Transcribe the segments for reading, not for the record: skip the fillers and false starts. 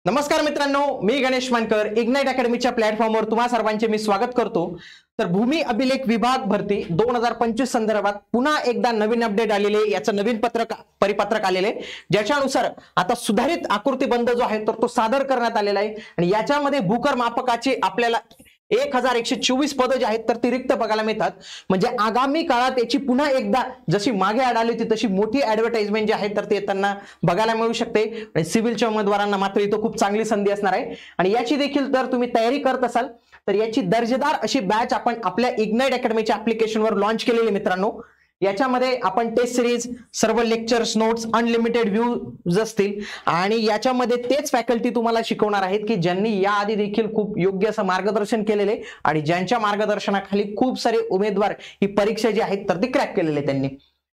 नमस्कार मित्रांनो, मी गणेश मानकर इग्नाइट अकॅडमीच्या प्लॅटफॉर्मवर तुम्हा सर्वांचे मी स्वागत करतो। तर भूमी अभिलेख विभाग भरती 2025 संदर्भात पुन्हा एकदा नवीन अपडेट आलेले, याचं नवीन परिपत्रक आलेले, ज्याच्यानुसार आता सुधारित आकृतीबंध जो आहे तो सादर करण्यात आलेला आहे आणि याच्यामध्ये भूकर मापकाचे आपल्याला 1124 पद जे आहेत तर ती रिक्त बघायला मिळतात। म्हणजे आगामी काळात याची पुन्हा एकदा जशी मागे ऍड आली होती तशी मोठी ऍडव्हर्टाइजमेंट जी आहे तर ते त्यांना बघायला मिळू शकते आणि सिव्हिलच्या उमेदवारांना मात्र इथं खूप चांगली संधी असणार आहे आणि याची देखील जर तुम्ही तयारी करत असाल तर याची दर्जेदार अशी बॅच आपण आपल्या इग्नाइट अकॅडमीच्या ऍप्लिकेशनवर लॉन्च केलेली मित्रांनो। याच्यामध्ये आपण टेस्ट सिरीज, सर्व लेक्चर्स, नोट्स, अनलिमिटेड व्ह्यूज असतील आणि याच्यामध्ये तेच फॅकल्टी तुम्हाला शिकवणार आहेत की ज्यांनी याआधी देखील खूप योग्य असं मार्गदर्शन केलेले आणि ज्यांच्या मार्गदर्शनाखाली खूप सारे उमेदवार ही परीक्षा जी आहेत तर ती क्रॅक केलेले त्यांनी।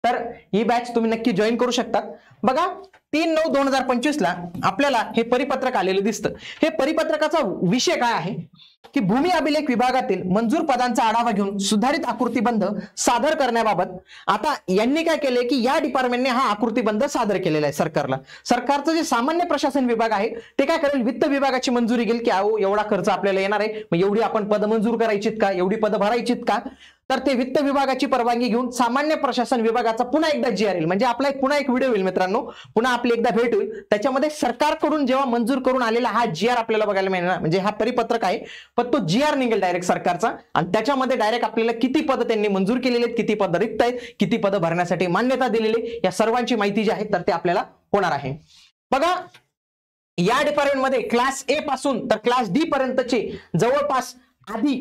तर ही बॅच तुम्ही नक्की जॉईन करू शकता। बघा 3/9/2025 ला आपल्याला हे परिपत्रक आलेलं दिसतं। हे परिपत्रकाचा विषय काय आहे की भूमी अभिलेख विभागातील मंजूर पदांचा आढावा घेऊन सुधारित आकृतीबंध सादर करण्याबाबत आता यांनी काय केले की या डिपार्टमेंटने हा आकृतीबंध सादर केलेला आहे सरकारला। सरकारचं जे सामान्य प्रशासन विभाग आहे ते काय करेल, वित्त विभागाची मंजुरी घेईल की अहो एवढा खर्च आपल्याला येणार आहे, मग एवढी आपण पद मंजूर करायचीत का, एवढी पद भरायचीत का, तर ते वित्त विभागाची परवानगी घेऊन सामान्य प्रशासन विभागाचा पुन्हा एकदा जी आर येईल। म्हणजे आपला पुन्हा एक व्हिडिओ होईल मित्रांनो, पुन्हा आपली एकदा भेट होईल, त्याच्यामध्ये सरकारकडून जेव्हा मंजूर करून आलेला हा जी आर आपल्याला बघायला मिळणार। म्हणजे हा परिपत्रक आहे पण तो जी आर निघेल डायरेक्ट सरकारचा आणि त्याच्यामध्ये डायरेक्ट आपल्याला किती पद त्यांनी मंजूर केलेली आहेत, किती पद रिक्त आहेत, किती पद भरण्यासाठी मान्यता दिलेली, या सर्वांची माहिती जी आहे तर ते आपल्याला होणार आहे। बघा या डिपार्टमेंटमध्ये क्लास ए पासून तर क्लास डी पर्यंतचे जवळपास आधी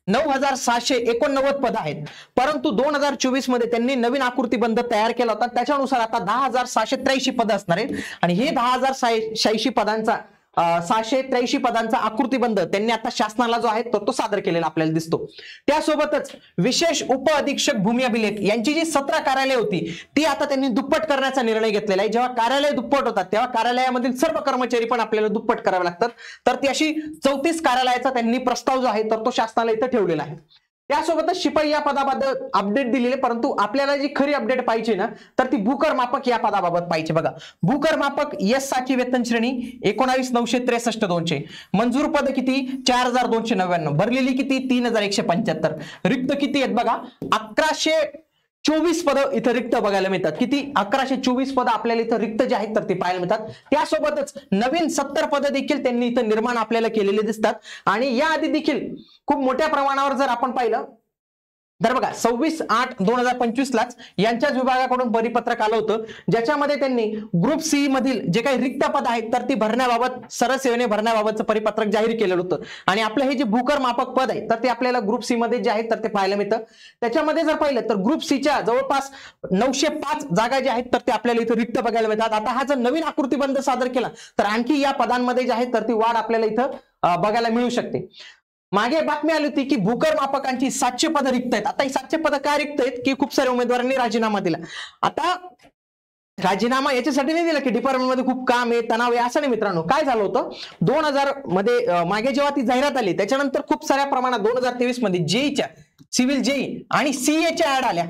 9,689 पद आहेत, परंतु 2024 मध्ये त्यांनी नवीन आकृतीबंध तयार केला होता, त्याच्यानुसार आता 10,683 पद असणार आहेत आणि हे 10,683 पदांचा 683 पदांचा आकृतीबंध त्यांनी आता शासनाला जो आहे तो सादर केलेला आपल्याला दिसतो। त्यासोबतच विशेष उप अधीक्षक भूमी अभिलेख यांची जी 17 कार्यालय होती ती आता त्यांनी दुप्पट करण्याचा निर्णय घेतलेला आहे। जेव्हा कार्यालय दुप्पट होतात तेव्हा कार्यालयामधील सर्व कर्मचारी पण आपल्याला दुप्पट करावे लागतात, तर ती अशी 34 कार्यालयाचा त्यांनी प्रस्ताव जो आहे तर तो शासनाला इथं ठेवलेला आहे। त्यासोबतच शिपाई या पदाबद्दल अपडेट दिलेले, परंतु आपल्याला जी खरी अपडेट पाहिजे ना तर ती भूकर मापक या पदाबाबत पाहिजे। बघा भूकर मापक एस साठी वेतन श्रेणी 19,963,200, मंजूर पद किती 4,299, भरलेली किती 3,175, रिक्त किती आहेत बघा 1,124 पद इथं रिक्त बघायला मिळतात। किती 1,124 पद आपल्याला इथं रिक्त जे आहेत तर ते पाहायला मिळतात। त्यासोबतच नवीन 70 पद देखील त्यांनी इथं निर्माण आपल्याला केलेले दिसतात आणि याआधी देखील खूप मोठ्या प्रमाणावर जर आपण पाहिलं तर बघा 26/8/2025 लाच यांच्याच विभागाकडून परिपत्रक आलं होतं, ज्याच्यामध्ये त्यांनी ग्रुप सी मधील जे काही रिक्त पद आहेत तर ती भरण्याबाबत सरसेवेने भरण्याबाबतचं परिपत्रक जाहीर केलेलं होतं आणि आपलं हे जे भूकर मापक पद आहे तर ते आपल्याला ग्रुप सी मध्ये जे आहेत तर ते पाहायला मिळतं। त्याच्यामध्ये जर पाहिलं तर ग्रुप सी च्या जवळपास 905 जागा ज्या आहेत तर ते आपल्याला इथं रिक्त बघायला मिळतात। आता हा जर नवीन आकृतीबंध सादर केला तर आणखी या पदांमध्ये जे आहे तर ती वाढ आपल्याला इथं बघायला मिळू शकते। मागे बातमी आली होती की भूकर मापकांची 700 पद रिक्त आहेत। आता ही 700 पद काय रिक्त आहेत की खूप साऱ्या उमेदवारांनी राजीनामा दिला। आता राजीनामा याच्यासाठी नाही दिला की डिपार्टमेंटमध्ये खूप काम आहे, तणाव आहे, असं नाही मित्रांनो। काय झालं होतं 2000 मध्ये मागे जेव्हा ती जाहिरात आली त्याच्यानंतर खूप साऱ्या प्रमाणात 2023 मध्ये जेईच्या सिव्हिल जेई आणि सीएच्या ऍड आल्या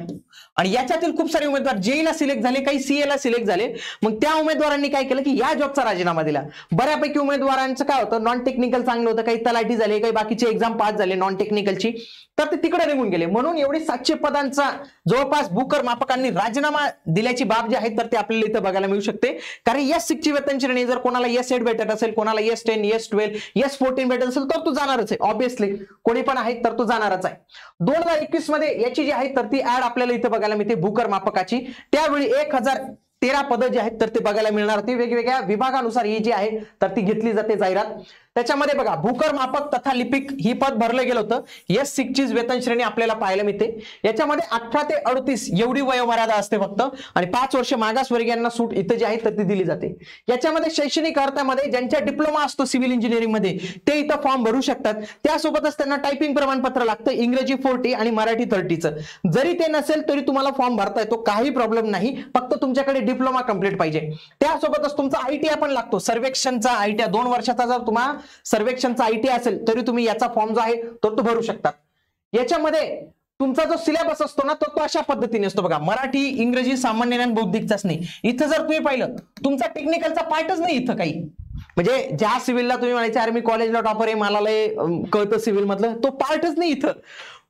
आणि याच्यातील खूप सारे उमेदवार जेईला सिलेक्ट झाले, काही सीए ला सिलेक्ट झाले। मग त्या उमेदवारांनी काय केलं की या जॉबचा राजीनामा दिला। बऱ्यापैकी उमेदवारांचं काय होतं, नॉन टेक्निकल चांगलं होतं, काही तलाठी झाले, काही बाकीचे एक्झाम पास झाले नॉन टेक्निकलची, तर ते तिकडे निघून गेले। म्हणून एवढी 700 पदांचा जवळपास भूकर मापकांनी राजीनामा दिल्याची बाब जी आहे तर ते आपल्याला इथं बघायला मिळू शकते। कारण S6 ची वेतन श्रेणी जर कोणाला S8 भेटत असेल, कोणाला S10, S12, S14 भेटत असेल तर तो जाणारच आहे, ऑब्विसली कोणी पण आहे तर तो जाणारच आहे। 2021 मध्ये याची जी आहे तर ती ऍड आपल्याला इथं बघायला मिळते भूकर मापकाची। त्यावेळी 1013 पद जे आहेत तर ते बघायला मिळणार, ती वेगवेगळ्या विभागानुसार ही जी आहे तर ती घेतली जाते जाहिरात। त्याच्यामध्ये बघा भूकर मापक तथा लिपिक ही पद भरलं गेलं होतं। S6 ची वेतन श्रेणी आपल्याला पाहायला मिळते। याच्यामध्ये 18 ते 38 एवढी वयोमर्यादा असते फक्त आणि 5 वर्ष मागासवर्गीयांना सूट इथं जी आहे तर ती दिली जाते। याच्यामध्ये शैक्षणिक अर्थामध्ये ज्यांच्या डिप्लोमा असतो सिव्हिल इंजिनिअरिंग मध्ये ते इथं फॉर्म भरू शकतात। त्यासोबतच त्यांना टायपिंग प्रमाणपत्र लागतं, इंग्रजी 40 आणि मराठी 30चं। जरी ते नसेल तरी तुम्हाला फॉर्म भरता येतो, काही प्रॉब्लेम नाही, फक्त तुमच्याकडे डिप्लोमा कंप्लीट पाहिजे। त्यासोबतच तुमचा ITI पण लागतो, सर्वेक्षणचा ITI 2 वर्षाचा जर तुम्हाला सर्वेक्षणचा ITI असेल तरी तुम्ही याचा फॉर्म जो आहे तो भरू शकता। याच्यामध्ये तुमचा जो सिलेबस असतो ना तो अशा पद्धतीने असतो बघा, मराठी, इंग्रजी, सामान्य ज्ञान, बौद्धिक चाचणी. इथं जर तुम्ही पाहिलं तुमचा टेक्निकलचा पार्टच नाही इथं काही. म्हणजे ज्या सिव्हिलला तुम्ही म्हणायचे अरे मी कॉलेजला टॉपर आहे, मला लय कळतं सिव्हिल मधलं, तो पार्टच नाही इथं.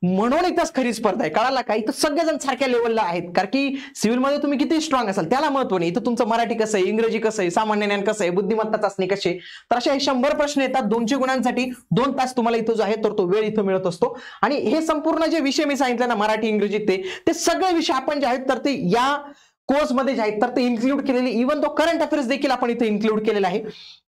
म्हणून इथंच खरी स्पर्धा आहे, कळाला का? इथं सगळेजण सारख्या लेवलला आहेत, कारण की सिव्हिलमध्ये तुम्ही किती स्ट्रॉंग असाल त्याला महत्व नाही. इथं तुमचं मराठी कसं आहे, इंग्रजी कसं आहे, सामान्य ज्ञान कसं आहे, बुद्धिमत्ता चाचणी कशी आहे. तर असे 100 प्रश्न येतात 200 गुणांसाठी. 2 तास तुम्हाला इथं जो आहे तर तो वेळ इथं मिळत असतो. आणि हे संपूर्ण जे विषय मी सांगितले ना मराठी, इंग्रजी, ते सगळे विषय आपण जे आहेत तर ते या कोर्समध्ये जे आहेत तर ते इन्क्लूड केलेले, इव्हन तो करंट अफेअर्स देखील आपण इथे इन्क्लूड केलेला आहे.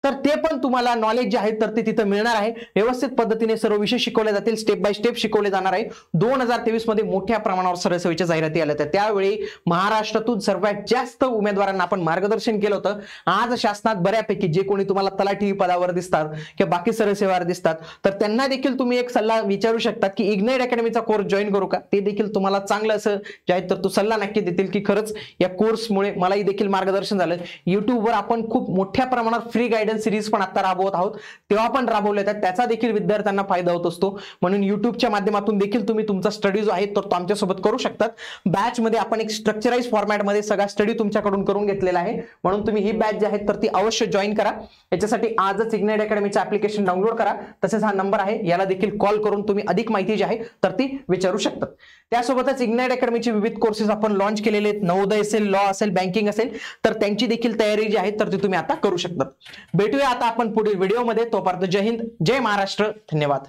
तर ते पण तुम्हाला नॉलेज जे आहे तर ते तिथं मिळणार आहे. व्यवस्थित पद्धतीने सर्व विषय शिकवले जातील, स्टेप बाय स्टेप शिकवले जाणार आहे. 2023 मध्ये मोठ्या प्रमाणावर सरसेवेच्या जाहिराती आल्या होत्या. त्यावेळी महाराष्ट्रातून सर्वात जास्त उमेदवारांना आपण मार्गदर्शन केलं होतं. आज शासनात बऱ्यापैकी जे कोणी तुम्हाला तलाठी पदावर दिसतात किंवा बाकी सरसेवावर दिसतात तर त्यांना देखील तुम्ही एक सल्ला विचारू शकतात की इग्नाइट अकॅडमीचा कोर्स जॉईन करू का. ते देखील तुम्हाला चांगलं असं जे आहे तर तो सल्ला नक्की देतील की खरंच या कोर्समुळे मलाही देखील मार्गदर्शन झालं. युट्यूबवर आपण खूप मोठ्या प्रमाणात फ्री गाईडन्स सिरीज पण आता राबवत आहोत, तेव्हा पण राबवले जातात, त्याचा देखील विद्यार्थ्यांना फायदा होत असतो. म्हणून युट्यूबच्या माध्यमातून देखील तुम्ही तुमचा स्टडी जो आहे तो आमच्यासोबत करू शकतात. बॅच मध्ये आपण एक स्ट्रक्चराइज फॉर्मॅटमध्ये सगळा स्टडी तुमच्याकडून करून घेतलेला आहे. म्हणून तुम्ही ही बॅच जी आहे तर ती अवश्य जॉईन करा. याच्यासाठी आजच इग्नाइट अकॅडमीचं ऍप्लिकेशन डाउनलोड करा. तसेच हा नंबर आहे याला देखील कॉल करून तुम्ही अधिक माहिती जी आहे तर ती विचारू शकतात. त्यासोबतच इग्नाइट अकॅडमीचे विविध कोर्सेस आपण लॉन्च केलेले आहेत. नवोदय असेल, लॉ असेल, बँकिंग असेल, तर त्यांची देखील तयारी जी आहे तर ती तुम्ही आता करू शकता. भेटूया आता आपण पुढील व्हिडिओमध्ये. तोपर्यंत जय हिंद, जय महाराष्ट्र, धन्यवाद.